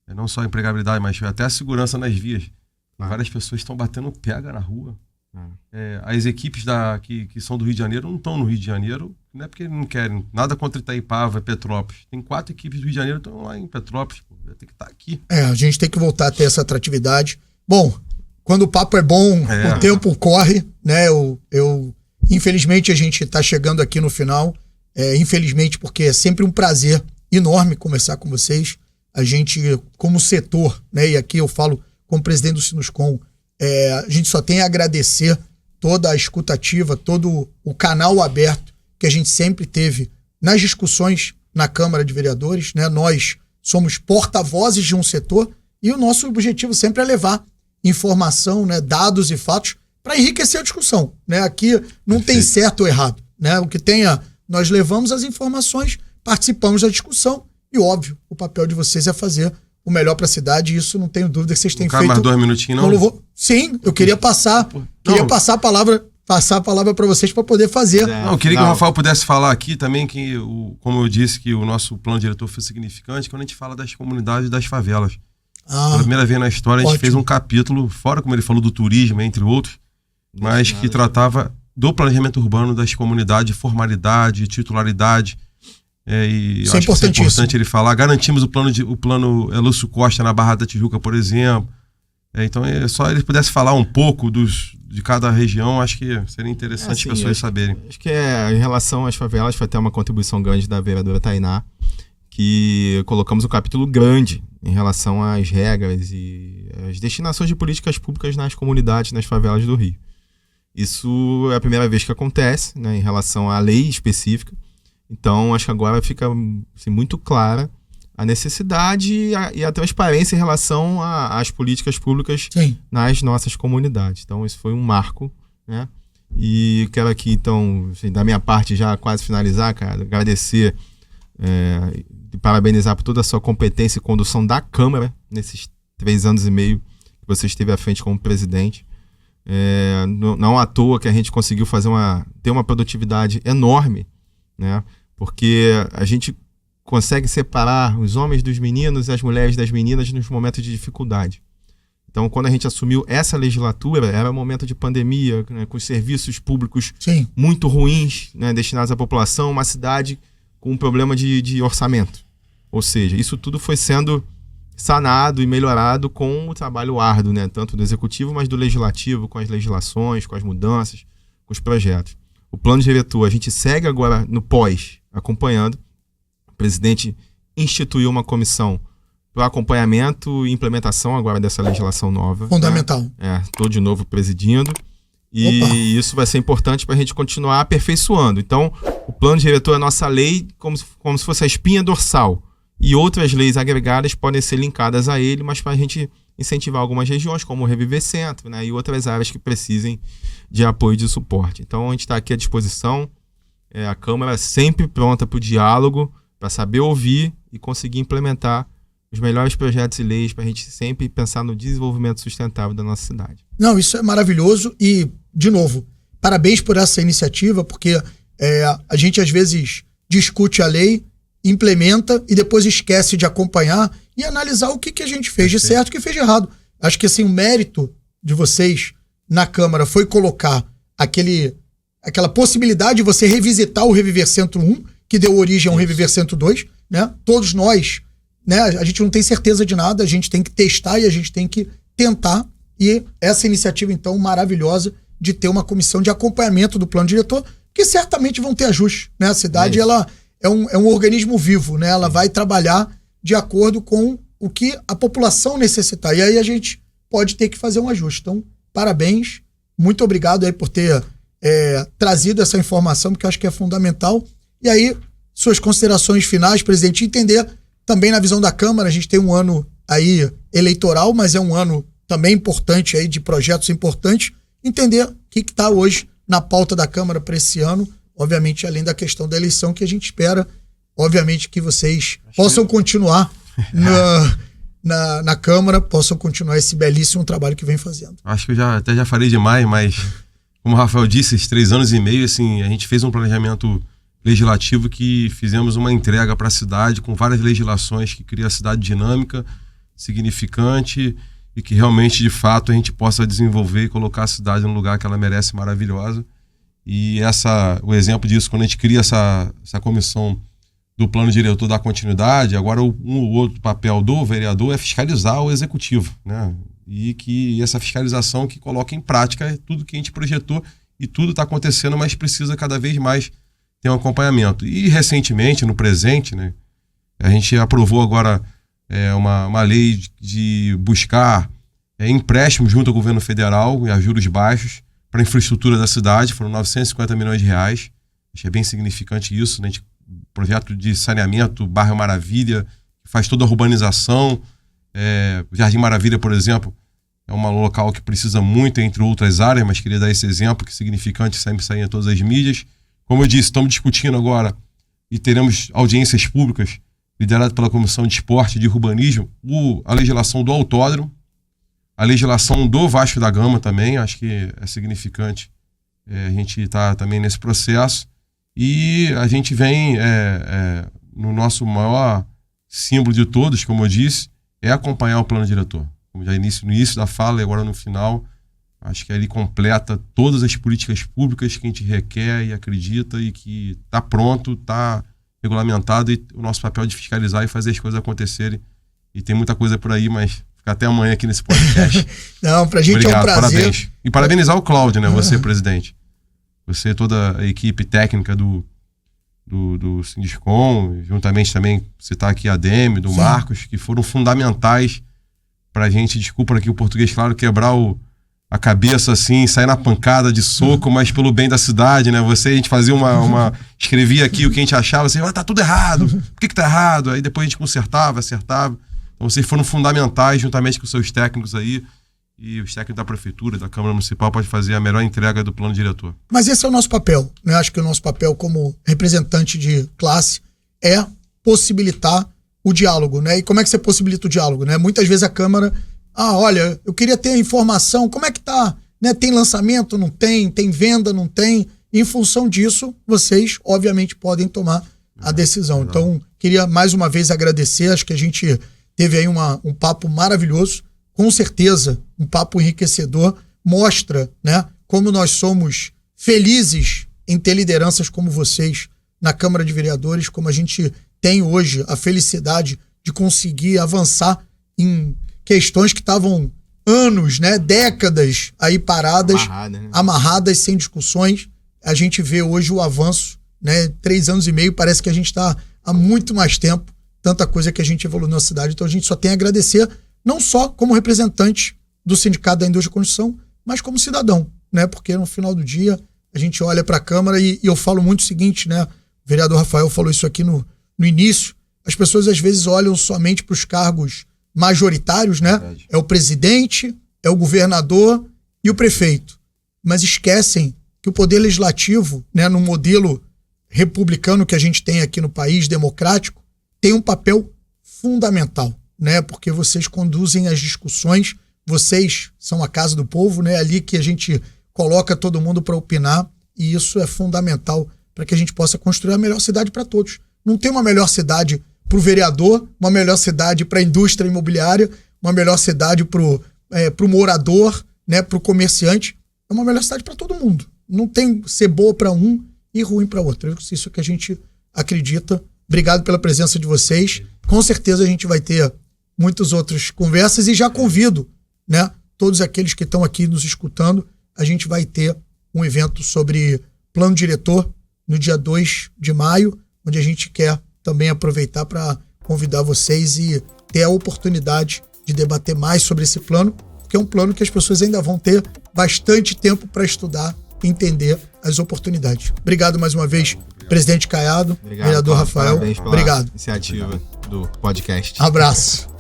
É não só a empregabilidade, mas até a segurança nas vias. Ah. Várias pessoas estão batendo pega na rua. As equipes que são do Rio de Janeiro não estão no Rio de Janeiro, não é porque não querem. Nada contra Itaipava, Petrópolis. Tem 4 equipes do Rio de Janeiro que estão lá em Petrópolis. Pô, vai ter que estar aqui. A gente tem que voltar a ter essa atratividade. Bom, quando o papo é bom, É. o tempo corre, né? Infelizmente a gente está chegando aqui no final. Infelizmente, porque é sempre um prazer enorme conversar com vocês. A gente, como setor, né? E aqui eu falo como presidente do Sinuscom, a gente só tem a agradecer toda a escutativa, todo o canal aberto que a gente sempre teve nas discussões na Câmara de Vereadores, né? Nós somos porta-vozes de um setor e o nosso objetivo sempre é levar informação, né? Dados e fatos para enriquecer a discussão, né? Aqui não tem certo ou errado, né? O que tenha, nós levamos as informações, participamos da discussão e, óbvio, o papel de vocês é fazer o melhor para a cidade, e isso não tenho dúvida que vocês têm feito. Mais 2 minutinhos, não? Sim, eu queria passar a palavra para vocês para poder fazer. Não, eu queria que o Rafael pudesse falar aqui também que, como eu disse, que o nosso plano diretor foi significante quando a gente fala das comunidades das favelas. Pela primeira vez na história, a gente fez um capítulo, fora como ele falou do turismo, entre outros, mas que tratava do planejamento urbano das comunidades, formalidade, titularidade. E isso é acho que é importantíssimo. importante ele falar. Garantimos o plano Lúcio Costa na Barra da Tijuca, por exemplo. Então, só ele pudesse falar um pouco de cada região, acho que seria interessante as pessoas saberem. Acho que em relação às favelas, foi até uma contribuição grande da vereadora Tainá, que colocamos um capítulo grande em relação às regras e as destinações de políticas públicas nas comunidades, nas favelas do Rio. Isso é a primeira vez que acontece, né, em relação à lei específica. Então, acho que agora fica assim, muito clara a necessidade e a transparência em relação às políticas públicas nas nossas comunidades. Então, isso foi um marco, né? E quero aqui, então, assim, da minha parte, já quase finalizar, cara, agradecer e parabenizar por toda a sua competência e condução da Câmara nesses 3 anos e meio que você esteve à frente como presidente. Não à toa que a gente conseguiu ter uma produtividade enorme, né? Porque a gente consegue separar os homens dos meninos e as mulheres das meninas nos momentos de dificuldade. Então, quando a gente assumiu essa legislatura, era um momento de pandemia, né, com serviços públicos muito ruins, né, destinados à população, uma cidade com um problema de orçamento. Ou seja, isso tudo foi sendo sanado e melhorado com o trabalho árduo, né, tanto do executivo, mas do legislativo, com as legislações, com as mudanças, com os projetos. O plano diretor, a gente segue agora no pós, acompanhando. O presidente instituiu uma comissão para o acompanhamento e implementação agora dessa legislação nova. Fundamental. Estou de novo presidindo. E isso vai ser importante para a gente continuar aperfeiçoando. Então, o plano diretor é a nossa lei como se fosse a espinha dorsal. E outras leis agregadas podem ser linkadas a ele, mas para a gente incentivar algumas regiões, como o Reviver Centro, né, e outras áreas que precisem de apoio e de suporte. Então, a gente está aqui à disposição. A Câmara sempre pronta para o diálogo, para saber ouvir e conseguir implementar os melhores projetos e leis para a gente sempre pensar no desenvolvimento sustentável da nossa cidade. Não, isso é maravilhoso e, de novo, parabéns por essa iniciativa, porque a gente às vezes discute a lei, implementa e depois esquece de acompanhar e analisar o que a gente fez de certo e o que fez de errado. Acho que assim, o mérito de vocês na Câmara foi colocar aquela possibilidade de você revisitar o Reviver Centro 1, que deu origem ao Reviver Centro 2, né? Todos nós, né? A gente não tem certeza de nada, a gente tem que testar e a gente tem que tentar. E essa iniciativa, então, maravilhosa de ter uma comissão de acompanhamento do plano diretor, que certamente vão ter ajustes, né? A cidade, ela é um organismo vivo, né? Ela vai trabalhar de acordo com o que a população necessitar. E aí a gente pode ter que fazer um ajuste. Então, parabéns. Muito obrigado aí por ter trazido essa informação, porque eu acho que é fundamental. E aí, suas considerações finais, presidente, entender também na visão da Câmara, a gente tem um ano aí eleitoral, mas é um ano também importante aí de projetos importantes, entender o que está hoje na pauta da Câmara para esse ano, obviamente além da questão da eleição, que a gente espera, obviamente, que vocês possam continuar na Câmara, possam continuar esse belíssimo trabalho que vem fazendo. Acho que eu até já falei demais, mas como o Rafael disse, esses 3 anos e meio, assim, a gente fez um planejamento legislativo que fizemos uma entrega para a cidade com várias legislações que cria a cidade dinâmica, significante e que realmente, de fato, a gente possa desenvolver e colocar a cidade no lugar que ela merece, maravilhosa. E o exemplo disso, quando a gente cria essa comissão do plano diretor da continuidade, agora o outro papel do vereador é fiscalizar o executivo, né? E que essa fiscalização que coloca em prática tudo que a gente projetou e tudo está acontecendo, mas precisa cada vez mais ter um acompanhamento. E recentemente, no presente, né, a gente aprovou agora uma lei de buscar empréstimos junto ao governo federal a juros baixos para a infraestrutura da cidade, foram 950 milhões de reais. Achei bem significante isso, né? Projeto de saneamento, Bairro Maravilha, que faz toda a urbanização. Jardim Maravilha, por exemplo, é um local que precisa muito, entre outras áreas, mas queria dar esse exemplo, que é significante, sempre sair em todas as mídias. Como eu disse, estamos discutindo agora e teremos audiências públicas lideradas pela Comissão de Esporte e de Urbanismo, a legislação do autódromo, a legislação do Vasco da Gama também, acho que é significante a gente está também nesse processo. E a gente vem no nosso maior símbolo de todos, como eu disse, é acompanhar o plano diretor. Como já no início da fala e agora no final, acho que ele completa todas as políticas públicas que a gente requer e acredita e que está pronto, está regulamentado, e o nosso papel é de fiscalizar e fazer as coisas acontecerem. E tem muita coisa por aí, mas fica até amanhã aqui nesse podcast. Não, pra gente obrigado, é um prazer. Parabéns. E parabenizar o Cláudio, né? Você, presidente. Você, toda a equipe técnica do Sinduscom, juntamente também citar aqui a Demi, do Marcos, que foram fundamentais pra gente, desculpa aqui o português, claro, quebrar a cabeça assim, sair na pancada de soco, mas pelo bem da cidade, né? A gente fazia escrevia aqui o que a gente achava, assim, tá tudo errado, por que tá errado? Aí depois a gente consertava, acertava. Então vocês foram fundamentais, juntamente com os seus técnicos aí, e os técnicos da prefeitura, da Câmara Municipal, pode fazer a melhor entrega do plano diretor. Mas esse é o nosso papel, né? Acho que o nosso papel como representante de classe é possibilitar o diálogo, né? E como é que você possibilita o diálogo, né? Muitas vezes a Câmara, olha, eu queria ter a informação, como é que tá, né? Tem lançamento, não tem? Tem venda, não tem? E em função disso, vocês, obviamente, podem tomar a decisão. Então, queria mais uma vez agradecer, acho que a gente teve aí um papo maravilhoso, com certeza, um papo enriquecedor, mostra, né, como nós somos felizes em ter lideranças como vocês na Câmara de Vereadores, como a gente tem hoje a felicidade de conseguir avançar em questões que estavam anos, né, décadas aí paradas, amarradas, sem discussões. A gente vê hoje o avanço, né, 3 anos e meio, parece que a gente está há muito mais tempo, tanta coisa que a gente evoluiu na cidade, então a gente só tem a agradecer, não só como representante do Sindicato da Indústria e Construção, mas como cidadão, né? Porque no final do dia a gente olha para a Câmara e eu falo muito o seguinte, né? O vereador Rafael falou isso aqui no início, as pessoas às vezes olham somente para os cargos majoritários, né? Verdade. É o presidente, é o governador e o prefeito, mas esquecem que o poder legislativo, né, no modelo republicano que a gente tem aqui no país, democrático, tem um papel fundamental, né? Porque vocês conduzem as discussões, vocês são a casa do povo, né? Ali que a gente coloca todo mundo para opinar, e isso é fundamental para que a gente possa construir a melhor cidade para todos. Não tem uma melhor cidade para o vereador, uma melhor cidade para a indústria imobiliária, uma melhor cidade para o morador, né? Para o comerciante. É uma melhor cidade para todo mundo. Não tem ser boa para um e ruim para outro. Isso que a gente acredita. Obrigado pela presença de vocês. Com certeza a gente vai ter muitas outras conversas e já convido, né, todos aqueles que estão aqui nos escutando. A gente vai ter um evento sobre plano diretor no dia 2 de maio, onde a gente quer também aproveitar para convidar vocês e ter a oportunidade de debater mais sobre esse plano, porque é um plano que as pessoas ainda vão ter bastante tempo para estudar e entender as oportunidades. Obrigado mais uma vez, presidente Caiado, vereador Rafael. Parabéns pela iniciativa do podcast. Abraço.